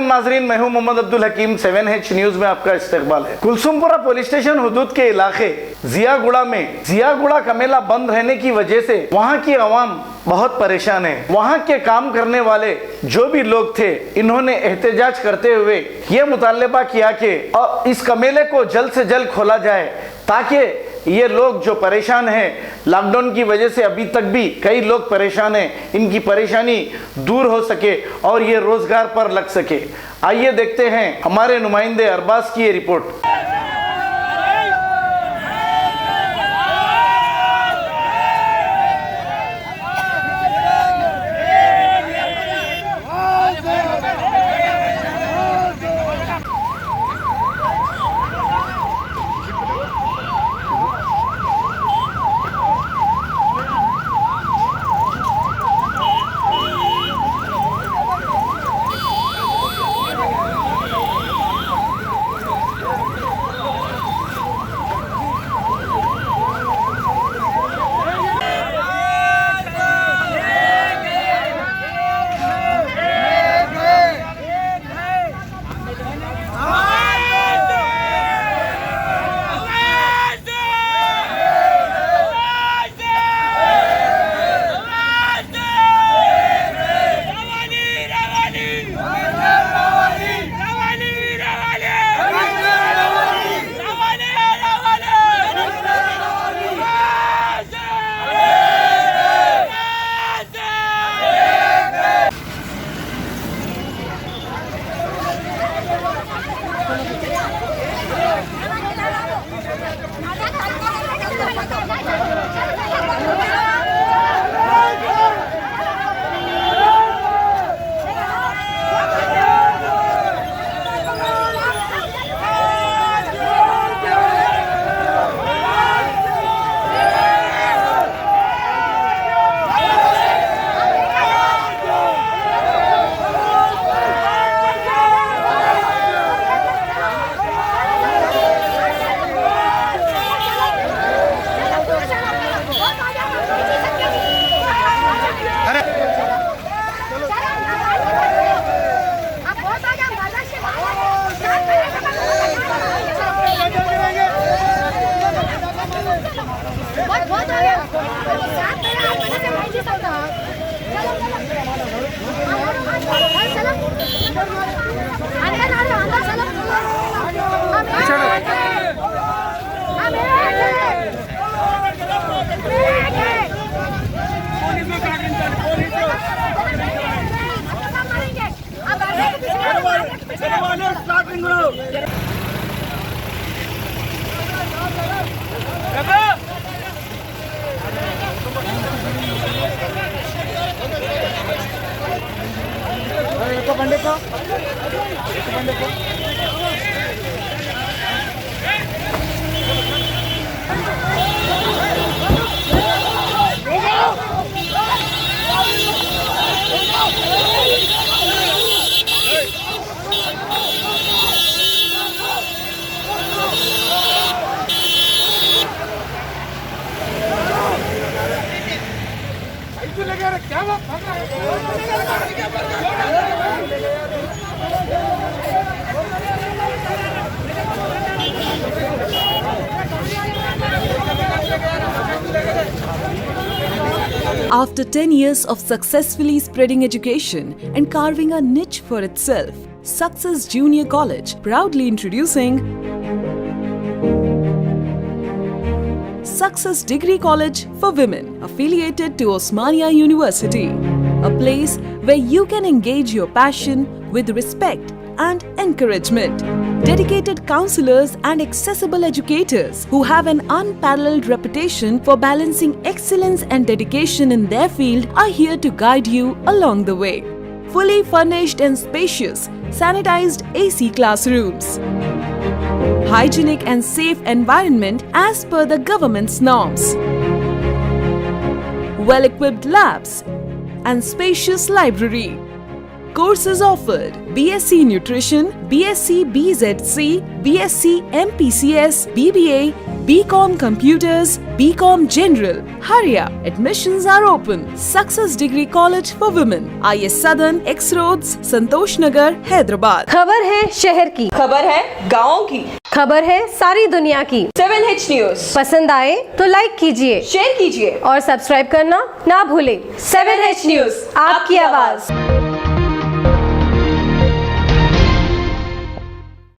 नाजरीन, मैं हूं मोहम्मद अब्दुल हकीम। 7H न्यूज में आपका इस्तकबाल है। कुलसुमपुरा पुलिस स्टेशन हुदूद के इलाके जियागुड़ा में जियागुड़ा का मेला बंद रहने की वजह से वहां की आवाम बहुत परेशान है। वहां के काम करने वाले जो भी लोग थे, इन्होंने एहतजाज करते हुए ये मुतालबा किया कि इस मेले को जल्द से जल्द खोला जाए, ताकि ये लोग जो परेशान हैं, लॉकडाउन की वजह से अभी तक भी कई लोग परेशान हैं, इनकी परेशानी दूर हो सके और ये रोजगार पर लग सके। आइए देखते हैं हमारे नुमाइंदे अरबाज की ये report. After 10 years of successfully spreading education and carving a niche for itself, Success Junior College proudly introducing Success Degree College for Women, affiliated to Osmania University, a place where you can engage your passion with respect and encouragement. Dedicated counselors and accessible educators who have an unparalleled reputation for balancing excellence and dedication in their field are here to guide you along the way. Fully furnished and spacious, sanitized AC classrooms, hygienic and safe environment as per the government's norms, well-equipped labs and spacious library. courses offered: BSc Nutrition, BSc BZC, BSc MPCS, BBA, BCom Computers, BCom General. Hurry up! Admissions are open. Success Degree College for Women, IS Southern, X Roads, Santosh Nagar, Hyderabad. खबर है शहर की, खबर है गाँव की, खबर है सारी दुनिया की। 7H न्यूज पसंद आए तो लाइक कीजिए शेयर कीजिए और सब्सक्राइब करना ना भूलें। 7H न्यूज, आपकी आवाज।